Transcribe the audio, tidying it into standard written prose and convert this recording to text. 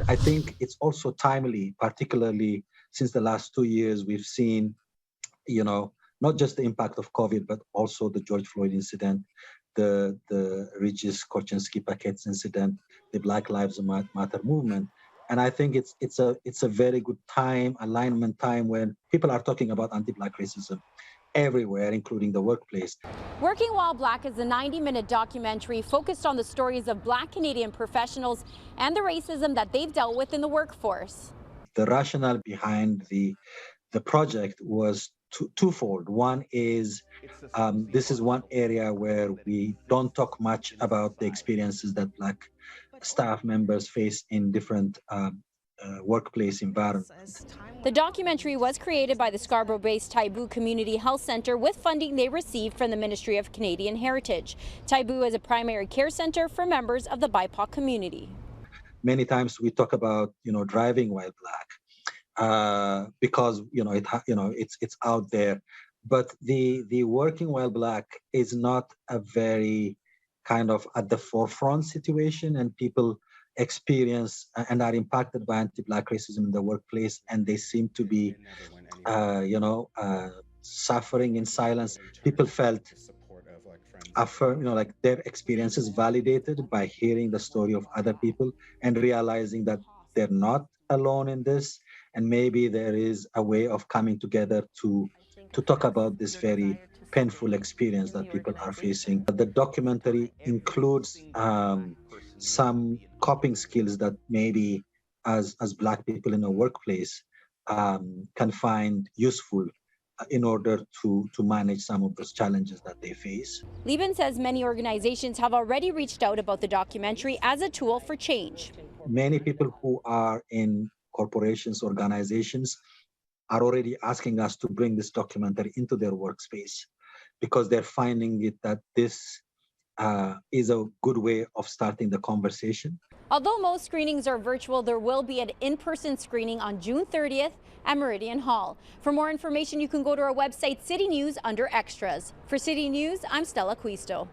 I think it's also timely, particularly since the last 2 years, we've seen, you know, not just the impact of COVID, but also the George Floyd incident, the Regis Korchinski packets incident, the Black Lives Matter movement. And I think it's a very good time, alignment time, when people are talking about anti-Black racism everywhere, including the workplace. Working While Black is a 90-minute documentary focused on the stories of Black Canadian professionals and the racism that they've dealt with in the workforce. The rationale behind the project was twofold. One is this is one area where we don't talk much about the experiences that Black staff members face in different workplace environments. The documentary was created by the Scarborough-based Taibu Community Health Centre with funding they received from the Ministry of Canadian Heritage. Taibu is a primary care centre for members of the BIPOC community. Many times we talk about, driving while Black, because it's out there, but the working while Black is not a very kind of at the forefront situation, and people experience and are impacted by anti-Black racism in the workplace, and they seem to be suffering in silence. People felt like their experiences validated by hearing the story of other people and realizing that they're not alone in this, and maybe there is a way of coming together to talk about this very painful experience that people are facing. The documentary includes some coping skills that maybe as Black people in a workplace can find useful in order to manage some of those challenges that they face. Lieben says many organizations have already reached out about the documentary as a tool for change. Many people who are in corporations, organizations, are already asking us to bring this documentary into their workspace because they're finding it that this is a good way of starting the conversation. Although most screenings are virtual, there will be an in-person screening on June 30th at Meridian Hall. For more information, you can go to our website, City News, under Extras. For City News, I'm Stella Acquisto.